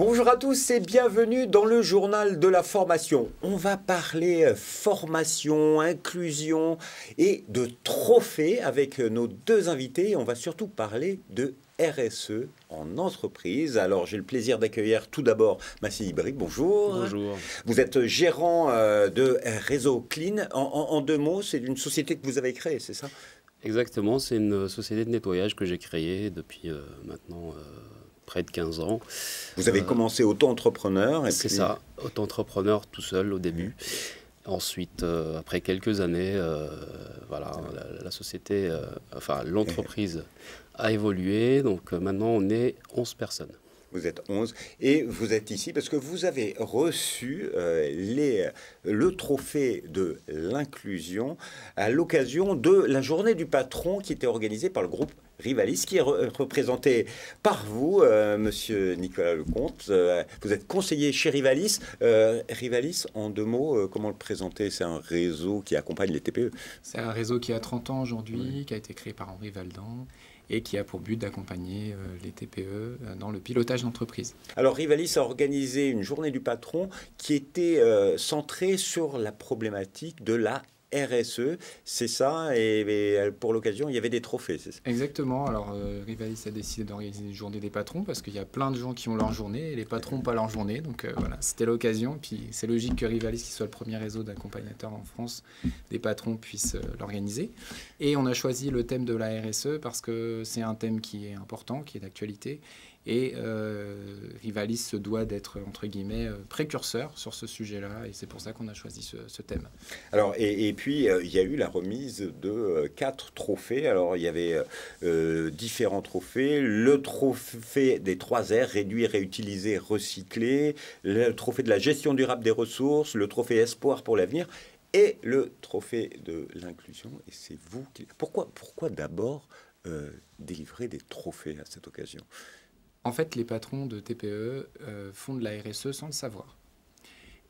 Bonjour à tous et bienvenue dans le journal de la formation. On va parler formation, inclusion et de trophées avec nos deux invités. On va surtout parler de RSE en entreprise. Alors j'ai le plaisir d'accueillir tout d'abord Massi Ibri. Bonjour. Bonjour. Vous êtes gérant de Réseau Clean. En deux mots, c'est une société que vous avez créée, c'est ça? Exactement, c'est une société de nettoyage que j'ai créée depuis maintenant près de 15 ans. Vous avez commencé auto-entrepreneur. C'est ça, auto-entrepreneur tout seul au début. Ensuite, après quelques années, voilà, la société, l'entreprise a évolué. Donc maintenant, on est 11 personnes. Vous êtes 11 et vous êtes ici parce que vous avez reçu le trophée de l'inclusion à l'occasion de la journée du patron qui était organisée par le groupe Rivalis, qui est représenté par vous, monsieur Nicolas Lecomte. Vous êtes conseiller chez Rivalis. Rivalis, en deux mots, comment le présenter? C'est un réseau qui accompagne les TPE. C'est un réseau qui a 30 ans aujourd'hui, qui a été créé par Henri Valdan et qui a pour but d'accompagner les TPE dans le pilotage d'entreprise. Alors Rivalis a organisé une journée du patron qui était centrée sur la problématique de la RSE, c'est ça, et pour l'occasion, il y avait des trophées, c'est ça? Exactement, alors Rivalis a décidé d'organiser une journée des patrons parce qu'il y a plein de gens qui ont leur journée et les patrons n'ont pas leur journée, donc voilà, c'était l'occasion, puis c'est logique que Rivalis, qui soit le premier réseau d'accompagnateurs en France des patrons, puisse l'organiser. Et on a choisi le thème de la RSE parce que c'est un thème qui est important, qui est d'actualité, et Rivalis se doit d'être, entre guillemets, précurseur sur ce sujet-là, et c'est pour ça qu'on a choisi ce thème. Alors, et puis, il y a eu la remise de 4 trophées. Alors, il y avait différents trophées. Le trophée des 3 R, réduire, réutiliser, recycler. Le trophée de la gestion durable des ressources. Le trophée espoir pour l'avenir. Et le trophée de l'inclusion. Et c'est vous qui... Pourquoi d'abord délivrer des trophées à cette occasion? En fait, les patrons de TPE font de la RSE sans le savoir.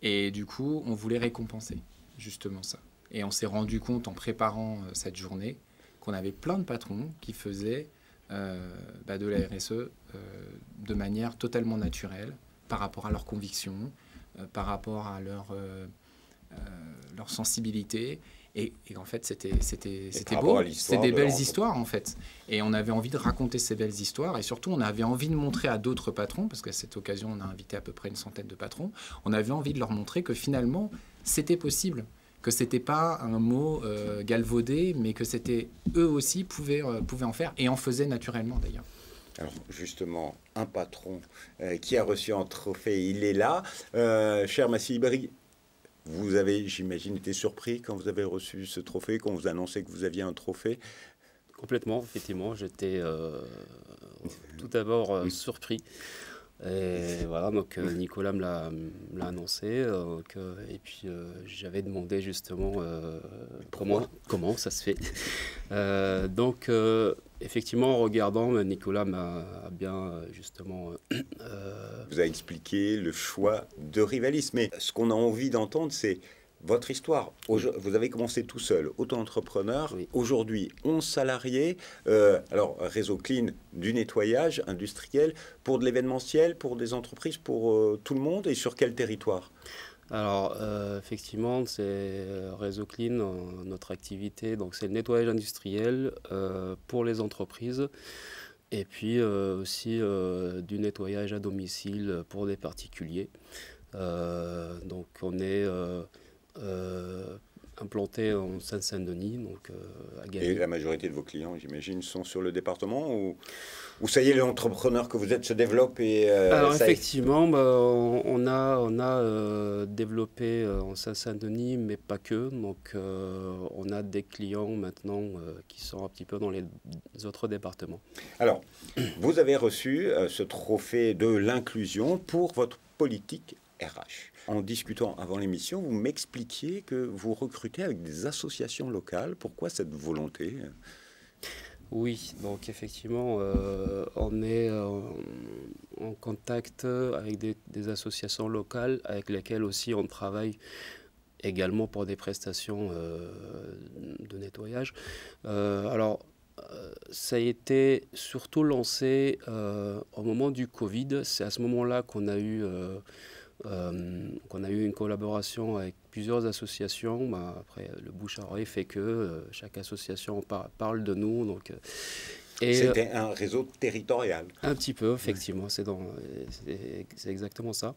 Et du coup, on voulait récompenser justement ça. Et on s'est rendu compte en préparant cette journée qu'on avait plein de patrons qui faisaient de la RSE de manière totalement naturelle par rapport à leurs convictions, par rapport à leur sensibilité. Et en fait, c'était beau, c'était des belles histoires en fait. Et on avait envie de raconter ces belles histoires et surtout on avait envie de montrer à d'autres patrons, parce qu'à cette occasion on a invité à peu près une centaine de patrons, on avait envie de leur montrer que finalement c'était possible, que c'était pas un mot galvaudé, mais que c'était eux aussi pouvaient en faire et en faisaient naturellement d'ailleurs. Alors justement, un patron qui a reçu un trophée, il est là. Cher Massi Ibri, vous avez, j'imagine, été surpris quand vous avez reçu ce trophée, quand vous annoncez que vous aviez un trophée? Complètement, effectivement. J'étais tout d'abord surpris. Et voilà, donc Nicolas me l'a annoncé. Et puis j'avais demandé justement comment ça se fait. Donc effectivement, en regardant, Nicolas m'a bien justement... vous a expliqué le choix de Rivalis. Mais ce qu'on a envie d'entendre, c'est votre histoire. Vous avez commencé tout seul, auto-entrepreneur. Oui. Aujourd'hui, 11 salariés. Alors, Réseau Clean, du nettoyage industriel, pour de l'événementiel, pour des entreprises, pour tout le monde. Et sur quel territoire? Alors, effectivement, c'est Réseau Clean, notre activité. Donc, c'est le nettoyage industriel pour les entreprises. Et puis aussi du nettoyage à domicile pour des particuliers. Donc, on est... implanté en Seine-Saint-Denis, donc à Gagny. Et la majorité de vos clients, j'imagine, sont sur le département ou ça y est, l'entrepreneur que vous êtes se développe et alors effectivement, on a développé en Seine-Saint-Denis, mais pas que. Donc on a des clients maintenant qui sont un petit peu dans les autres départements. Alors, vous avez reçu ce trophée de l'inclusion pour votre politique RH. En discutant avant l'émission, vous m'expliquiez que vous recrutez avec des associations locales. Pourquoi cette volonté? Oui, donc effectivement, on est en contact avec des associations locales avec lesquelles aussi on travaille également pour des prestations de nettoyage. Alors, ça a été surtout lancé au moment du Covid. C'est à ce moment-là qu'on a eu une collaboration avec plusieurs associations. Bah, après, le bouche à oreille fait que chaque association parle de nous. Donc, c'était un réseau territorial. Un petit peu, effectivement. C'est exactement ça.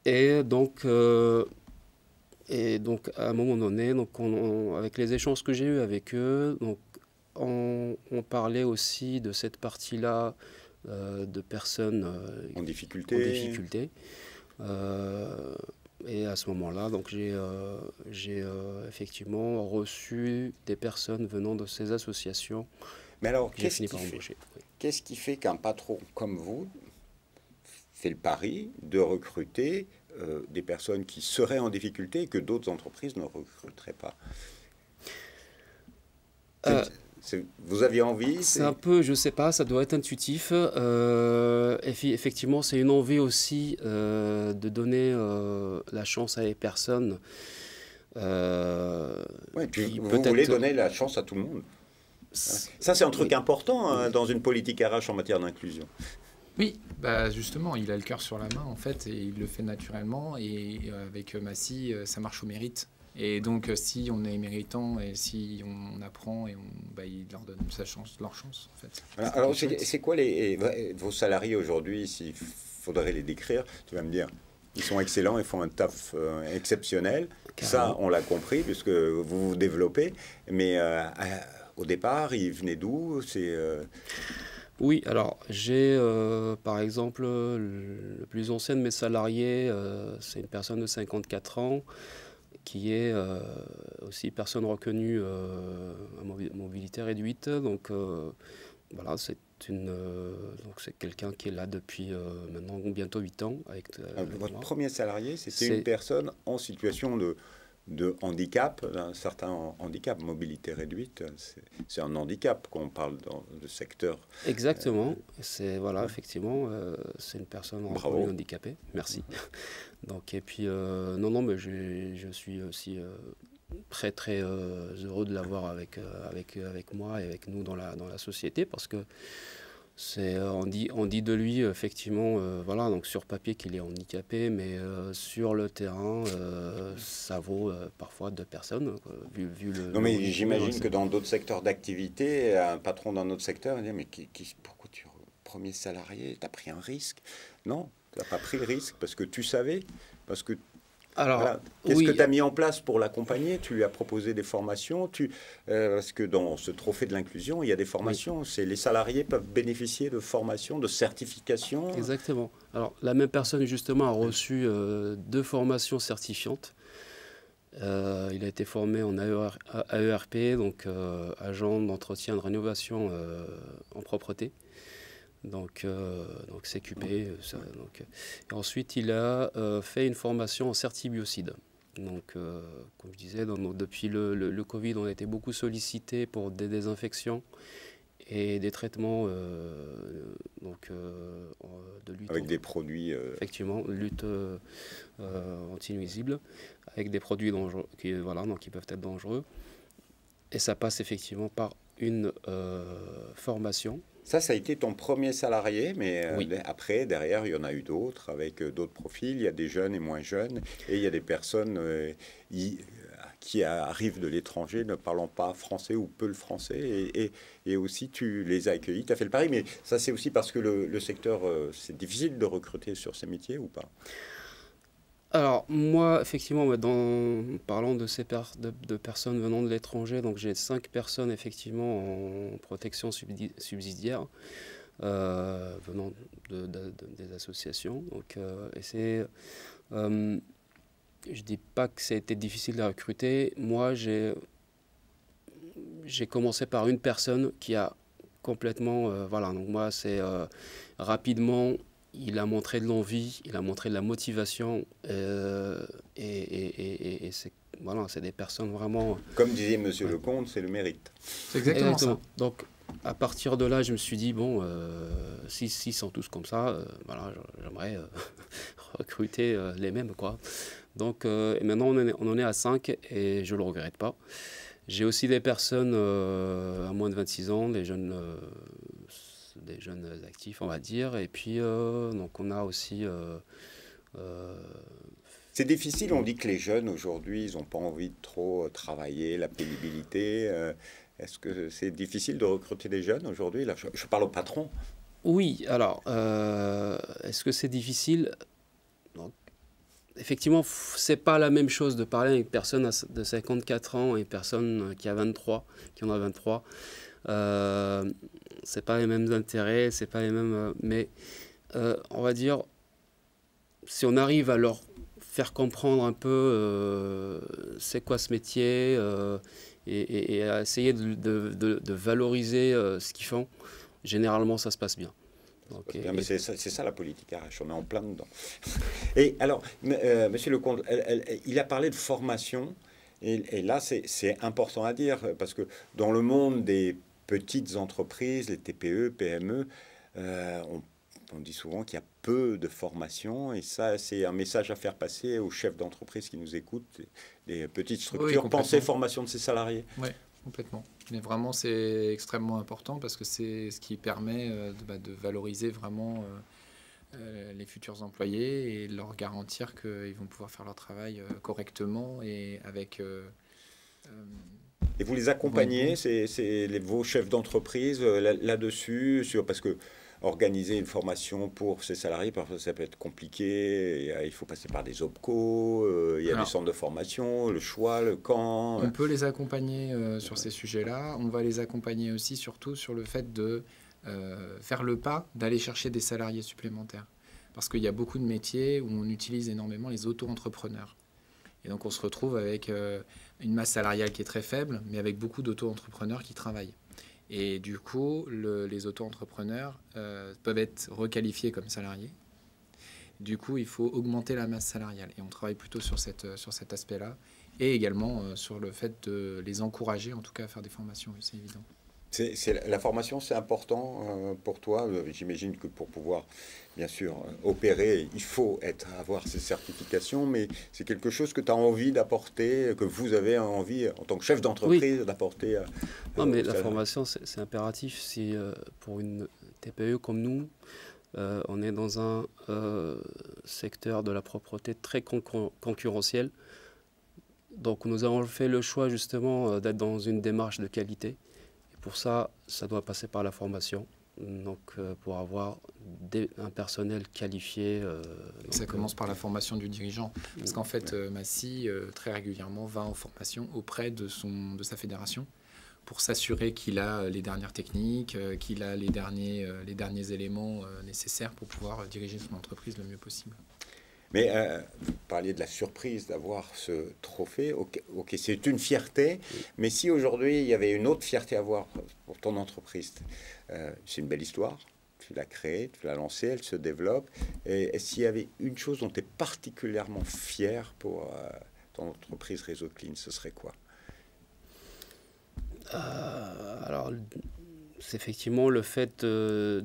Et donc, à un moment donné, donc avec les échanges que j'ai eus avec eux, donc, on parlait aussi de cette partie-là de personnes en difficulté. Et à ce moment-là, donc j'ai effectivement reçu des personnes venant de ces associations. Mais alors, qu'est-ce qui fait qu'un patron comme vous fait le pari de recruter des personnes qui seraient en difficulté et que d'autres entreprises ne recruteraient pas? Vous aviez envie? C'est un peu, je sais pas, ça doit être intuitif. Effectivement, c'est une envie aussi de donner la chance à des personnes. Puis vous voulez donner la chance à tout le monde. Ça, c'est un truc important dans une politique RH en matière d'inclusion. Oui, bah justement, il a le cœur sur la main en fait, et il le fait naturellement. Et avec Massy, ça marche au mérite. Et donc, si on est méritant et si on apprend, et il leur donne leur chance, en fait. Voilà. Alors, c'est quoi vos salariés aujourd'hui, s'il faudrait les décrire? Tu vas me dire, ils sont excellents, ils font un taf exceptionnel. Carrément. Ça, on l'a compris, puisque vous vous développez. Mais au départ, ils venaient d'où? Oui, alors j'ai par exemple le plus ancien de mes salariés, c'est une personne de 54 ans, qui est aussi personne reconnue à mobilité réduite. Donc voilà, c'est quelqu'un qui est là depuis maintenant bientôt 8 ans. Votre premier salarié, c'était une personne en situation de handicap, d'un certain handicap, mobilité réduite. C'est un handicap qu'on parle dans le secteur. Exactement. Effectivement, c'est une personne handicapée. Merci. Donc, et puis, mais je suis aussi très, très heureux de l'avoir avec moi et avec nous dans la société, parce que on dit de lui, effectivement, donc sur papier qu'il est handicapé, mais sur le terrain, ça vaut parfois 2 personnes. Vu non, mais j'imagine que dans d'autres secteurs d'activité, un patron dans notre secteur, il dit, mais pourquoi tu es premier salarié? Tu as pris un risque? Non, tu n'as pas pris le risque parce que tu savais, parce que... Alors, qu'est-ce que tu as mis en place pour l'accompagner? Tu lui as proposé des formations, parce que dans ce trophée de l'inclusion, il y a des formations. Oui. Les salariés peuvent bénéficier de formations, de certifications. Exactement. Alors, la même personne, justement, a reçu 2 formations certifiantes. Il a été formé en AERP, donc agent d'entretien de rénovation en propreté. Donc CQP. Et ensuite, il a fait une formation en certibiocide. Donc, comme je disais, depuis le Covid, on a été beaucoup sollicité pour des désinfections et des traitements de lutte. Avec des produits... Effectivement, lutte anti-nuisible, avec des produits dangereux qui peuvent être dangereux. Et ça passe effectivement par une formation. Ça a été ton premier salarié, mais oui. Après, derrière, il y en a eu d'autres, avec d'autres profils. Il y a des jeunes et moins jeunes, et il y a des personnes qui arrivent de l'étranger, ne parlant pas français ou peu le français, et aussi tu les as accueillis, tu as fait le pari, mais ça c'est aussi parce que le secteur, c'est difficile de recruter sur ces métiers ou pas? Alors, moi, effectivement, parlant de ces de personnes venant de l'étranger, donc j'ai 5 personnes, effectivement, en protection subsidiaire, venant des associations. Donc, je dis pas que ça a été difficile de recruter. Moi, j'ai commencé par une personne qui a complètement... donc moi, c'est rapidement... Il a montré de l'envie, il a montré de la motivation, et c'est des personnes vraiment... Comme disait Monsieur Lecomte, c'est le mérite. C'est exactement ça. Donc, à partir de là, je me suis dit, s'ils sont tous comme ça, j'aimerais recruter les mêmes, quoi. Donc, et maintenant, on en est à 5, et je ne le regrette pas. J'ai aussi des personnes à moins de 26 ans, des jeunes actifs, on va dire. Et puis, donc on a aussi... c'est difficile, on dit que les jeunes aujourd'hui, ils n'ont pas envie de trop travailler, la pénibilité. Est-ce que c'est difficile de recruter des jeunes aujourd'hui? Là, je parle au patron. Oui, alors, est-ce que c'est difficile? Donc, effectivement, c'est pas la même chose de parler avec une personne de 54 ans et une personne qui en a 23. C'est pas les mêmes intérêts, c'est pas les mêmes... mais on va dire, si on arrive à leur faire comprendre un peu c'est quoi ce métier et à essayer de valoriser ce qu'ils font, généralement ça se passe bien. Donc, mais c'est ça la politique RH, on est en plein dedans. Et alors, Monsieur Lecomte, il a parlé de formation, et là c'est important à dire, parce que dans le monde des petites entreprises, les TPE, PME, on dit souvent qu'il y a peu de formation, et ça, c'est un message à faire passer aux chefs d'entreprise qui nous écoutent, des petites structures. Oui, penser formation de ses salariés. Oui, complètement. Mais vraiment, c'est extrêmement important parce que c'est ce qui permet de valoriser vraiment les futurs employés et leur garantir qu'ils vont pouvoir faire leur travail correctement et avec... et vous les accompagnez, vos chefs d'entreprise là-dessus, parce que organiser une formation pour ses salariés, parfois ça peut être compliqué, il faut passer par des OPCO, il y a des centres de formation, le choix, le camp. On peut les accompagner sur ces sujets-là. On va les accompagner aussi surtout sur le fait de faire le pas, d'aller chercher des salariés supplémentaires. Parce qu'il y a beaucoup de métiers où on utilise énormément les auto-entrepreneurs. Et donc on se retrouve avec une masse salariale qui est très faible, mais avec beaucoup d'auto-entrepreneurs qui travaillent. Et du coup, les auto-entrepreneurs peuvent être requalifiés comme salariés. Du coup, il faut augmenter la masse salariale. Et on travaille plutôt sur cet aspect-là. Et également sur le fait de les encourager, en tout cas, à faire des formations, c'est évident. La formation, c'est important pour toi. J'imagine que pour pouvoir, bien sûr, opérer, il faut avoir ces certifications, mais c'est quelque chose que tu as envie d'apporter, que vous avez envie, en tant que chef d'entreprise, d'apporter. Non, mais la formation, c'est impératif. Si pour une TPE comme nous, on est dans un secteur de la propreté très concurrentiel. Donc, nous avons fait le choix, justement, d'être dans une démarche de qualité. Pour ça, ça doit passer par la formation, donc pour avoir un personnel qualifié. Ça commence par la formation du dirigeant, parce qu'en fait, Massy, très régulièrement, va en formation auprès de sa fédération pour s'assurer qu'il a les dernières techniques, qu'il a les derniers éléments nécessaires pour pouvoir diriger son entreprise le mieux possible. Mais vous parliez de la surprise d'avoir ce trophée. Ok, c'est une fierté. Mais si aujourd'hui, il y avait une autre fierté à avoir pour ton entreprise, c'est une belle histoire. Tu l'as créée, tu l'as lancée, elle se développe. Et s'il y avait une chose dont tu es particulièrement fier pour ton entreprise Réseau Clean, ce serait quoi? Alors, c'est effectivement le fait de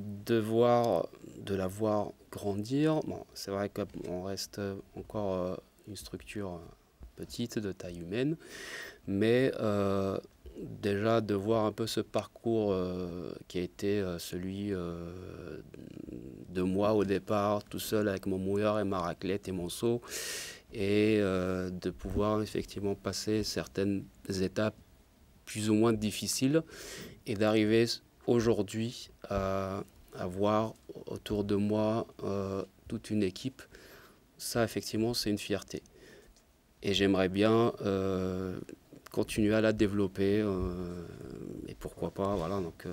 la voir grandir. Bon, c'est vrai qu'on reste encore une structure petite, de taille humaine, mais déjà de voir un peu ce parcours qui a été celui de moi au départ, tout seul avec mon mouilleur et ma raclette et mon seau, et de pouvoir effectivement passer certaines étapes plus ou moins difficiles et d'arriver aujourd'hui à avoir autour de moi toute une équipe. Ça, effectivement, c'est une fierté. Et j'aimerais bien continuer à la développer. Et pourquoi pas, voilà. Donc,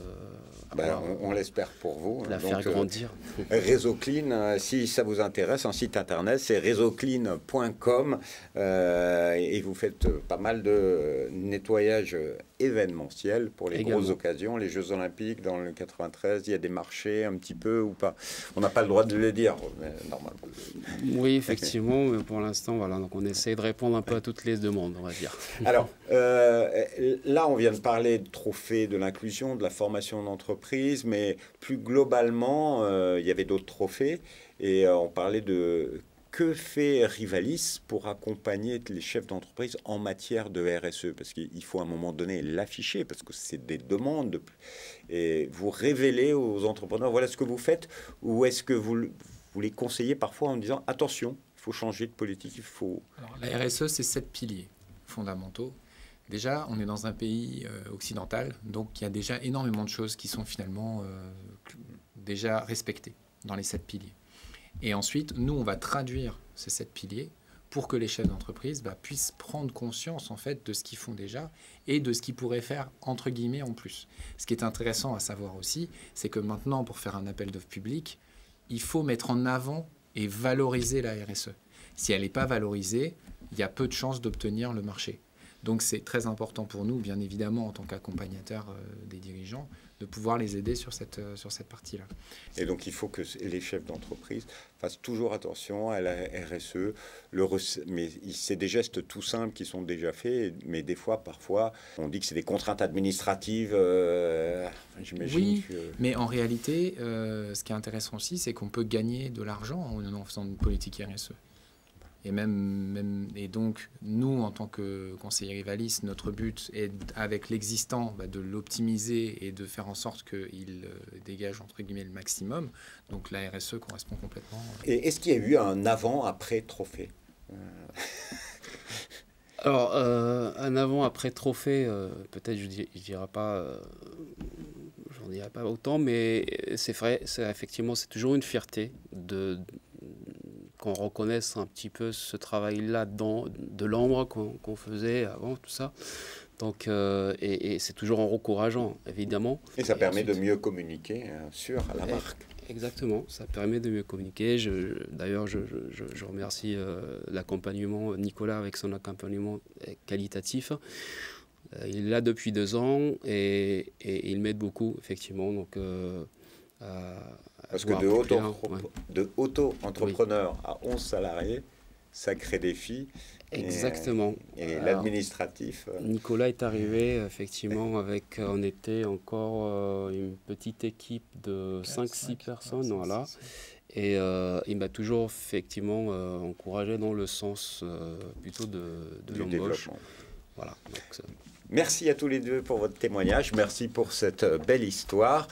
on l'espère pour vous. La faire grandir. Réseau Clean, si ça vous intéresse, un site internet, c'est réseauclean.com. Et vous faites pas mal de nettoyage événementiel pour les grosses occasions, les Jeux Olympiques dans le 93, il y a des marchés un petit peu ou pas. On n'a pas le droit de le dire, mais normalement. Oui, effectivement, mais pour l'instant, voilà, donc on essaie de répondre un peu à toutes les demandes, on va dire. Alors, là, on vient de parler de trophées de l'inclusion, de la formation d'entreprise, mais plus globalement, il y avait d'autres trophées, et on parlait de que fait Rivalis pour accompagner les chefs d'entreprise en matière de RSE? Parce qu'il faut à un moment donné l'afficher, parce que c'est des demandes. Et vous révélez aux entrepreneurs, voilà ce que vous faites, ou est-ce que vous les conseillez parfois en disant, attention, il faut changer de politique, il faut... Alors, la RSE, c'est 7 piliers fondamentaux. Déjà, on est dans un pays occidental, donc il y a déjà énormément de choses qui sont finalement déjà respectées dans les 7 piliers. Et ensuite, nous, on va traduire ces 7 piliers pour que les chefs d'entreprise puissent prendre conscience en fait de ce qu'ils font déjà et de ce qu'ils pourraient faire entre guillemets en plus. Ce qui est intéressant à savoir aussi, c'est que maintenant, pour faire un appel d'offres public, il faut mettre en avant et valoriser la RSE. Si elle n'est pas valorisée, il y a peu de chances d'obtenir le marché. Donc c'est très important pour nous, bien évidemment, en tant qu'accompagnateurs des dirigeants, de pouvoir les aider sur cette partie-là. Et donc il faut que les chefs d'entreprise fassent toujours attention à la RSE. Mais c'est des gestes tout simples qui sont déjà faits, mais des fois, parfois, on dit que c'est des contraintes administratives. J'imagine oui, que... mais en réalité, ce qui est intéressant aussi, c'est qu'on peut gagner de l'argent en faisant une politique RSE. Et donc, nous, en tant que conseiller Rivalis, notre but est, avec l'existant, de l'optimiser et de faire en sorte qu'il dégage, entre guillemets, le maximum. Donc, la RSE correspond complètement. Et est-ce qu'il y a eu un avant-après trophée? Alors, un avant-après trophée, peut-être je dirais pas... j'en dirais pas autant, mais c'est vrai, effectivement, c'est toujours une fierté qu'on reconnaisse un petit peu ce travail-là de l'ombre qu'on faisait avant, tout ça. Donc, et c'est toujours encourageant, évidemment. Et ça permet de mieux communiquer sur la marque. Exactement, ça permet de mieux communiquer. D'ailleurs, je remercie l'accompagnement, Nicolas, avec son accompagnement qualitatif. Il est là depuis 2 ans et il m'aide beaucoup, effectivement. Donc, parce que de auto-entrepreneur à 11 salariés, sacré défi. Exactement. Et l'administratif. Nicolas est arrivé, effectivement, on était encore une petite équipe de 5-6 personnes, voilà. Et il m'a toujours, effectivement, encouragé dans le sens plutôt de l'embauche. Voilà. Donc, merci à tous les deux pour votre témoignage. Merci pour cette belle histoire.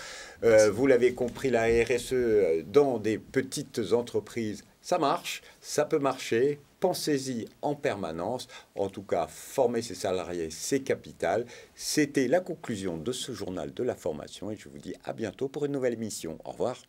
Vous l'avez compris, la RSE dans des petites entreprises, ça marche, ça peut marcher. Pensez-y en permanence. En tout cas, former ses salariés, c'est capital. C'était la conclusion de ce journal de la formation et je vous dis à bientôt pour une nouvelle émission. Au revoir.